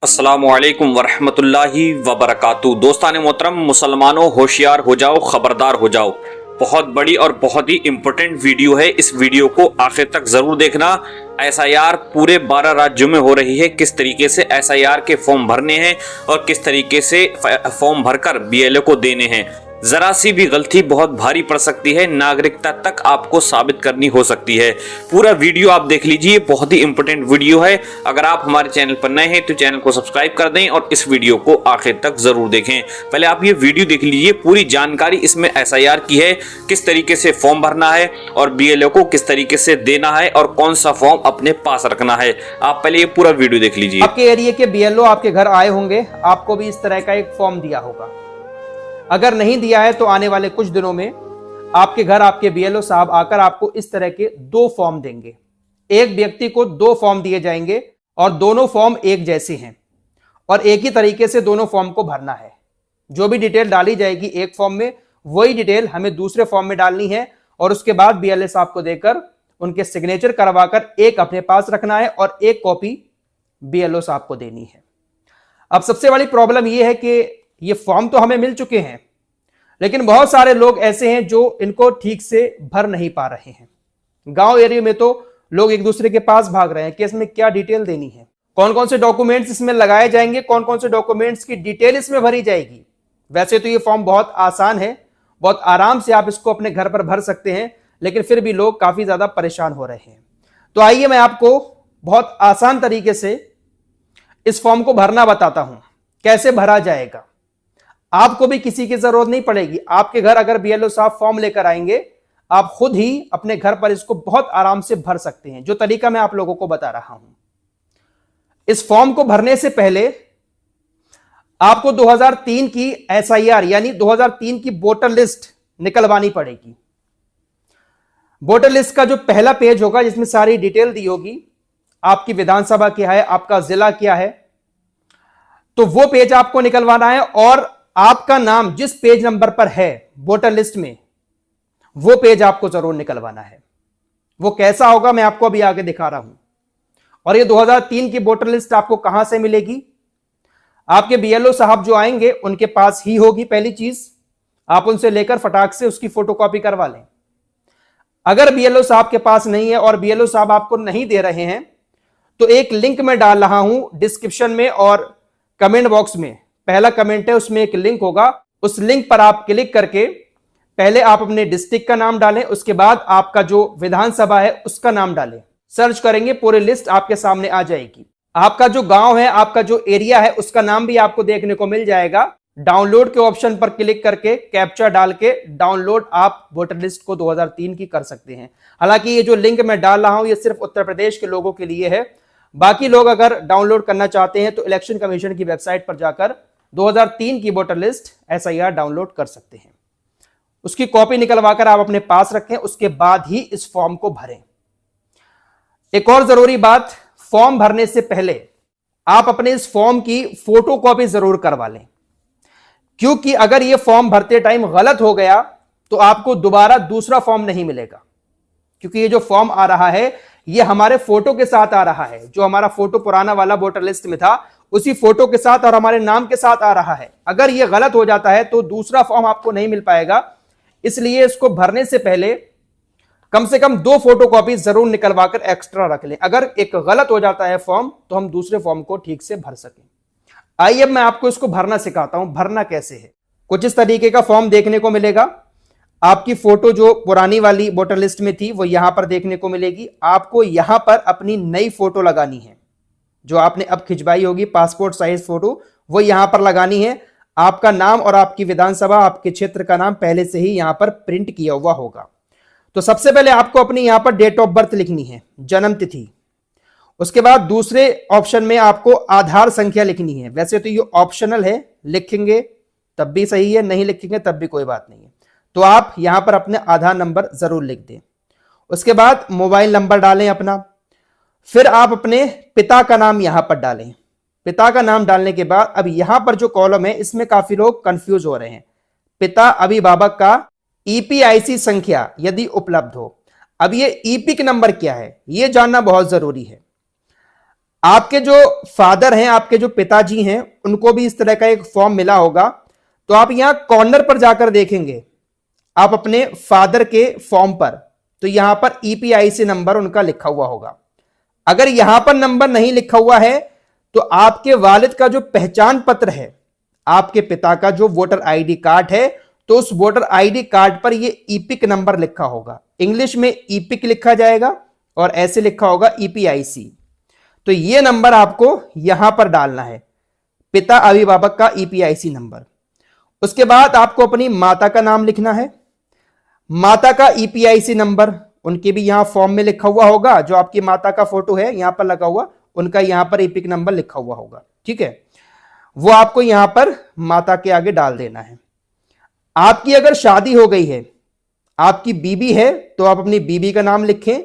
अस्सलामुअलैकुम वरहमतुल्लाहि वबरकातुहू। दोस्तान मोहतरम, मुसलमानों होशियार हो जाओ, खबरदार हो जाओ। बहुत बड़ी और बहुत ही इंपॉर्टेंट वीडियो है। इस वीडियो को आखिर तक जरूर देखना। एसआईआर पूरे 12 राज्यों में हो रही है। किस तरीके से एसआईआर के फॉर्म भरने हैं और किस तरीके से फॉर्म भरकर बीएलओ को देने हैं। जरा सी भी गलती बहुत भारी पड़ सकती है, नागरिकता तक आपको साबित करनी हो सकती है। पूरा वीडियो आप देख लीजिए, बहुत ही इंपॉर्टेंट वीडियो है। अगर आप हमारे चैनल पर नए हैं तो चैनल को सब्सक्राइब कर दें और इस वीडियो को आखिर तक जरूर देखें। पहले आप ये वीडियो देख लीजिए, पूरी जानकारी इसमें एसआईआर की है, किस तरीके से फॉर्म भरना है और बीएलओ को किस तरीके से देना है और कौन सा फॉर्म अपने पास रखना है। आप पहले ये पूरा वीडियो देख लीजिए। आपके एरिया के बीएलओ आपके घर आए होंगे, आपको भी इस तरह का एक फॉर्म दिया होगा। अगर नहीं दिया है तो आने वाले कुछ दिनों में आपके घर आपके बीएलओ साहब आकर आपको इस तरह के 2 फॉर्म देंगे। एक व्यक्ति को 2 फॉर्म दिए जाएंगे और दोनों फॉर्म एक जैसे हैं और एक ही तरीके से दोनों फॉर्म को भरना है। जो भी डिटेल डाली जाएगी एक फॉर्म में, वही डिटेल हमें दूसरे फॉर्म में डालनी है और उसके बाद बीएलओ साहब को देकर उनके सिग्नेचर करवाकर एक अपने पास रखना है और एक कॉपी बीएलओ साहब को देनी है। अब सबसे बड़ी प्रॉब्लम यह है कि ये फॉर्म तो हमें मिल चुके हैं, लेकिन बहुत सारे लोग ऐसे हैं जो इनको ठीक से भर नहीं पा रहे हैं। गांव एरिया में तो लोग एक दूसरे के पास भाग रहे हैं कि इसमें क्या डिटेल देनी है, कौन कौन से डॉक्यूमेंट्स इसमें लगाए जाएंगे, कौन कौन से डॉक्यूमेंट्स की डिटेल इसमें भरी जाएगी। वैसे तो ये फॉर्म बहुत आसान है, बहुत आराम से आप इसको अपने घर पर भर सकते हैं, लेकिन फिर भी लोग काफी ज्यादा परेशान हो रहे हैं। तो आइए मैं आपको बहुत आसान तरीके से इस फॉर्म को भरना बताता हूं, कैसे भरा जाएगा। आपको भी किसी की जरूरत नहीं पड़ेगी। आपके घर अगर बीएलओ साहब फॉर्म लेकर आएंगे, आप खुद ही अपने घर पर इसको बहुत आराम से भर सकते हैं, जो तरीका मैं आप लोगों को बता रहा हूं। इस फॉर्म को भरने से पहले आपको 2003 की एसआईआर यानी 2003 की वोटर लिस्ट निकलवानी पड़ेगी। वोटर लिस्ट का जो पहला पेज होगा, जिसमें सारी डिटेल दी होगी, आपकी विधानसभा क्या है, आपका जिला क्या है, तो वो पेज आपको निकलवाना है और आपका नाम जिस पेज नंबर पर है वोटर लिस्ट में, वो पेज आपको जरूर निकलवाना है। वो कैसा होगा मैं आपको अभी आगे दिखा रहा हूं। और ये 2003 की वोटर लिस्ट आपको कहां से मिलेगी? आपके बीएलओ साहब जो आएंगे उनके पास ही होगी। पहली चीज, आप उनसे लेकर फटाक से उसकी फोटोकॉपी करवा लें। अगर बीएलओ साहब के पास नहीं है और बीएलओ साहब आपको नहीं दे रहे हैं, तो एक लिंक में डाल रहा हूं डिस्क्रिप्शन में और कमेंट बॉक्स में। पहला कमेंट है, उसमें एक लिंक होगा। उस लिंक पर आप क्लिक करके पहले आप अपने डिस्ट्रिक्ट का नाम डालें, उसके बाद आपका जो विधानसभा है उसका नाम डालें। सर्च करेंगे, पूरी लिस्ट आपके सामने आ जाएगी। आपका जो गांव है, आपका जो एरिया है, उसका नाम भी आपको देखने को मिल जाएगा। डाउनलोड के ऑप्शन पर क्लिक करके कैप्चा डाल के डाउनलोड आप वोटर लिस्ट को 2003 की कर सकते हैं। हालांकि ये जो लिंक मैं डाल रहा हूं, ये सिर्फ उत्तर प्रदेश के लोगों के लिए है। बाकी लोग अगर डाउनलोड करना चाहते हैं तो इलेक्शन कमीशन की वेबसाइट पर जाकर 2003 की वोटर लिस्ट एसआईआर डाउनलोड कर सकते हैं। उसकी कॉपी निकलवाकर आप अपने पास रखें, उसके बाद ही इस फॉर्म को भरें। एक और जरूरी बात, फॉर्म भरने से पहले आप अपने इस फॉर्म की फोटोकॉपी जरूर करवा लें, क्योंकि अगर यह फॉर्म भरते टाइम गलत हो गया तो आपको दोबारा दूसरा फॉर्म नहीं मिलेगा। क्योंकि ये जो फॉर्म आ रहा है ये हमारे फोटो के साथ आ रहा है। जो हमारा फोटो पुराना वाला वोटर लिस्ट में था, उसी फोटो के साथ और हमारे नाम के साथ आ रहा है। अगर ये गलत हो जाता है तो दूसरा फॉर्म आपको नहीं मिल पाएगा। इसलिए इसको भरने से पहले कम से कम 2 फोटोकॉपी जरूर निकलवाकर एक्स्ट्रा रख लें। अगर एक गलत हो जाता है फॉर्म तो हम दूसरे फॉर्म को ठीक से भर सकें। आइए अब मैं आपको इसको भरना सिखाता हूं। भरना कैसे है, कुछ इस तरीके का फॉर्म देखने को मिलेगा। आपकी फोटो जो पुरानी वाली वोटर लिस्ट में थी वो यहां पर देखने को मिलेगी। आपको यहां पर अपनी नई फोटो लगानी है, जो आपने अब खिंचवाई होगी पासपोर्ट साइज फोटो, वो यहां पर लगानी है। आपका नाम और आपकी विधानसभा, आपके क्षेत्र का नाम पहले से ही यहां पर प्रिंट किया हुआ होगा। तो सबसे पहले आपको अपनी यहां पर डेट ऑफ बर्थ लिखनी है, जन्म तिथि। उसके बाद दूसरे ऑप्शन में आपको आधार संख्या लिखनी है। वैसे तो ये ऑप्शनल है, लिखेंगे तब भी सही है, नहीं लिखेंगे तब भी कोई बात नहीं है। तो आप यहां पर अपने आधार नंबर जरूर लिख दें। उसके बाद मोबाइल नंबर डालें अपना। फिर आप अपने पिता का नाम यहां पर डालें। पिता का नाम डालने के बाद अब यहां पर जो कॉलम है इसमें काफी लोग कंफ्यूज हो रहे हैं। पिता अभिभावक का ईपीआईसी संख्या यदि उपलब्ध हो। अब ये ईपिक नंबर क्या है, ये जानना बहुत जरूरी है। आपके जो फादर हैं, आपके जो पिताजी हैं, उनको भी इस तरह का एक फॉर्म मिला होगा। तो आप यहां कॉर्नर पर जाकर देखेंगे, आप अपने फादर के फॉर्म पर, तो यहां पर ईपीआईसी नंबर उनका लिखा हुआ होगा। अगर यहां पर नंबर नहीं लिखा हुआ है तो आपके वालिद का जो पहचान पत्र है, आपके पिता का जो वोटर आईडी कार्ड है, तो उस वोटर आईडी कार्ड पर ये ईपिक नंबर लिखा होगा। इंग्लिश में ईपिक लिखा जाएगा और ऐसे लिखा होगा ईपीआईसी। तो ये नंबर आपको यहां पर डालना है, पिता अभिभावक का ईपीआईसी नंबर। उसके बाद आपको अपनी माता का नाम लिखना है, माता का ईपीआईसी नंबर उनके भी यहां फॉर्म में लिखा हुआ होगा। जो आपकी माता का फोटो है यहां पर लगा हुआ, उनका यहां पर ईपिक नंबर लिखा हुआ होगा, ठीक है। वो आपको यहां पर माता के आगे डाल देना है। आपकी अगर शादी हो गई है, आपकी बीबी है, तो आप अपनी बीबी का नाम लिखें,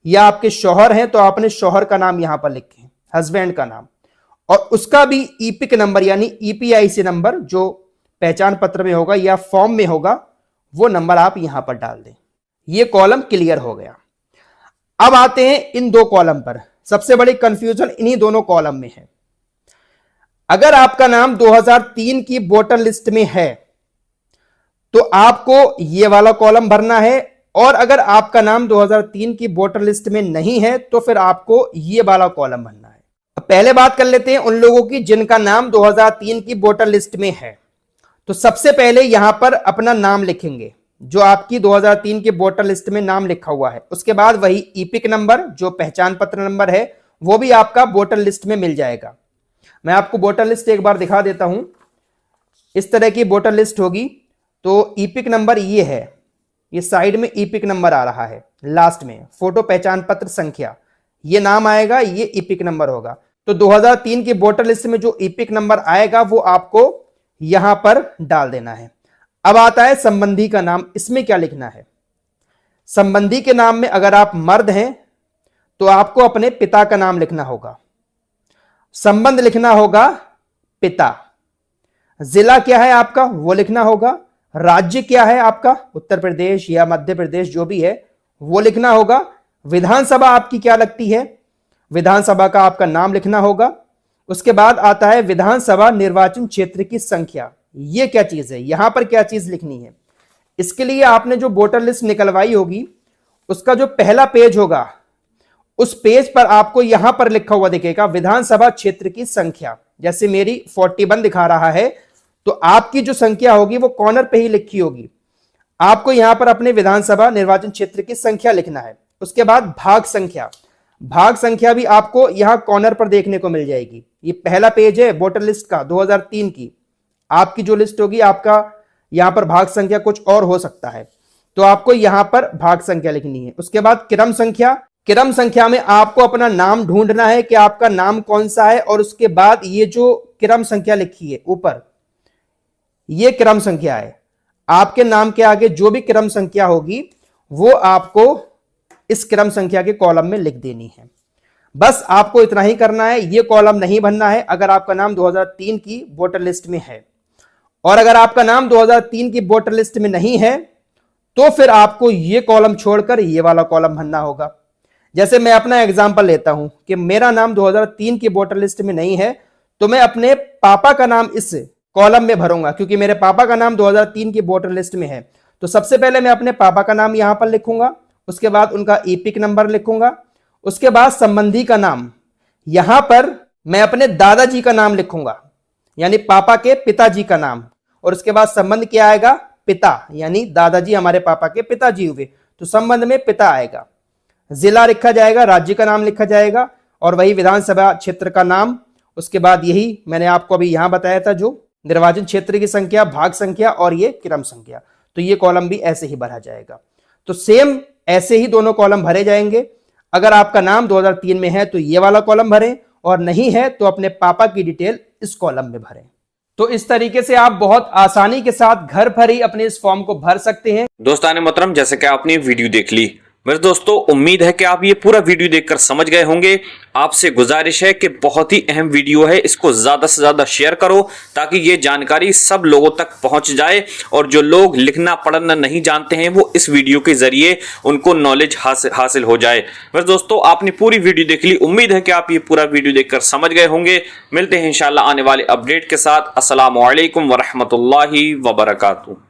या आपके शौहर हैं तो आप अपने शौहर का नाम यहां पर लिखें, हस्बैंड का नाम, और उसका भी ईपिक नंबर यानी ईपीआईसी नंबर जो पहचान पत्र में होगा या फॉर्म में होगा, वो नंबर आप यहां पर डाल दें। ये कॉलम क्लियर हो गया। अब आते हैं इन दो कॉलम पर। सबसे बड़ी कंफ्यूजन इन्हीं दोनों कॉलम में है। अगर आपका नाम 2003 की वोटर लिस्ट में है तो आपको ये वाला कॉलम भरना है, और अगर आपका नाम 2003 की वोटर लिस्ट में नहीं है तो फिर आपको ये वाला कॉलम भरना है। अब पहले बात कर लेते हैं उन लोगों की जिनका नाम 2003 की वोटर लिस्ट में है। तो सबसे पहले यहां पर अपना नाम लिखेंगे, जो आपकी 2003 की वोटर लिस्ट में नाम लिखा हुआ है। उसके बाद वही ईपिक नंबर जो पहचान पत्र नंबर है वो भी आपका वोटर लिस्ट में मिल जाएगा। मैं आपको वोटर लिस्ट एक बार दिखा देता हूं। इस तरह की वोटर लिस्ट होगी। तो ईपिक नंबर ये है, ये साइड में ईपिक नंबर आ रहा है, लास्ट में फोटो पहचान पत्र संख्या, ये नाम आएगा, ये ईपिक नंबर होगा। तो 2003 की वोटर लिस्ट में जो ईपिक नंबर आएगा वो आपको यहां पर डाल देना है। अब आता है संबंधी का नाम। इसमें क्या लिखना है? संबंधी के नाम में अगर आप मर्द हैं तो आपको अपने पिता का नाम लिखना होगा, संबंध लिखना होगा पिता, जिला क्या है आपका वो लिखना होगा, राज्य क्या है आपका उत्तर प्रदेश या मध्य प्रदेश जो भी है वो लिखना होगा, विधानसभा आपकी क्या लगती है, विधानसभा का आपका नाम लिखना होगा। उसके बाद आता है विधानसभा निर्वाचन क्षेत्र की संख्या। ये क्या चीज है, यहां पर क्या चीज लिखनी है? इसके लिए आपने जो वोटर लिस्ट निकलवाई होगी उसका जो पहला पेज होगा उस पेज पर आपको यहां पर लिखा हुआ दिखेगा विधानसभा क्षेत्र की संख्या। जैसे मेरी 41 दिखा रहा है तो आपकी जो संख्या होगी वो कॉर्नर पे ही लिखी होगी। आपको यहां पर अपने विधानसभा निर्वाचन क्षेत्र की संख्या लिखना है। उसके बाद भाग संख्या, भाग संख्या भी आपको यहां कॉर्नर पर देखने को मिल जाएगी। ये पहला पेज है वोटर लिस्ट का 2003 की। आपकी जो लिस्ट होगी आपका यहां पर भाग संख्या कुछ और हो सकता है, तो आपको यहां पर भाग संख्या लिखनी है। उसके बाद क्रम संख्या, क्रम संख्या में आपको अपना नाम ढूंढना है कि आपका नाम कौन सा है, और उसके बाद ये जो क्रम संख्या लिखी है ऊपर, ये क्रम संख्या है। आपके नाम के आगे जो भी क्रम संख्या होगी वो आपको इस क्रम संख्या के कॉलम में लिख देनी है। बस आपको इतना ही करना है, ये कॉलम नहीं भरना है अगर आपका नाम 2003 की वोटर लिस्ट में है। और अगर आपका नाम 2003 की वोटर लिस्ट में नहीं है तो फिर आपको ये कॉलम छोड़कर ये वाला कॉलम भरना होगा। जैसे मैं अपना एग्जांपल लेता हूं कि मेरा नाम 2003 की वोटर लिस्ट में नहीं है, तो मैं अपने पापा का नाम इस कॉलम में भरूंगा, क्योंकि मेरे पापा का नाम 2003 की वोटर लिस्ट में है। तो सबसे पहले मैं अपने पापा का नाम यहां पर लिखूंगा, उसके बाद उनका ईपिक नंबर लिखूंगा, उसके बाद संबंधी का नाम, यहां पर मैं अपने दादाजी का नाम लिखूंगा यानी पापा के पिताजी का नाम, और उसके बाद संबंध क्या आएगा, पिता, यानी दादाजी हमारे पापा के पिताजी हुए, तो संबंध में पिता आएगा। जिला लिखा जाएगा, राज्य का नाम लिखा जाएगा, और वही विधानसभा क्षेत्र का नाम। उसके बाद यही मैंने आपको अभी यहां बताया था, जो निर्वाचन क्षेत्र की संख्या, भाग संख्या और ये क्रम संख्या। तो ये कॉलम भी ऐसे ही भरा जाएगा। तो सेम ऐसे ही दोनों कॉलम भरे जाएंगे। अगर आपका नाम 2003 में है तो ये वाला कॉलम भरें, और नहीं है तो अपने पापा की डिटेल इस कॉलम में भरें। तो इस तरीके से आप बहुत आसानी के साथ घर पर ही अपने इस फॉर्म को भर सकते हैं। दोस्तान मोहतरम, जैसे कि आपने वीडियो देख ली, मेरे दोस्तों, उम्मीद है कि आप ये पूरा वीडियो देखकर समझ गए होंगे। आपसे गुजारिश है कि बहुत ही अहम वीडियो है, इसको ज्यादा से ज्यादा शेयर करो ताकि ये जानकारी सब लोगों तक पहुंच जाए और जो लोग लिखना पढ़ना नहीं जानते हैं वो इस वीडियो के जरिए उनको नॉलेज हासिल हो जाए। मेरे दोस्तों, आपने पूरी वीडियो देख ली, उम्मीद है कि आप ये पूरा वीडियो देखकर समझ गए होंगे। मिलते हैं इंशाल्लाह आने वाले अपडेट के साथ। अस्सलामु अलैकुम वरहमतुल्लाहि वबरकातुहू।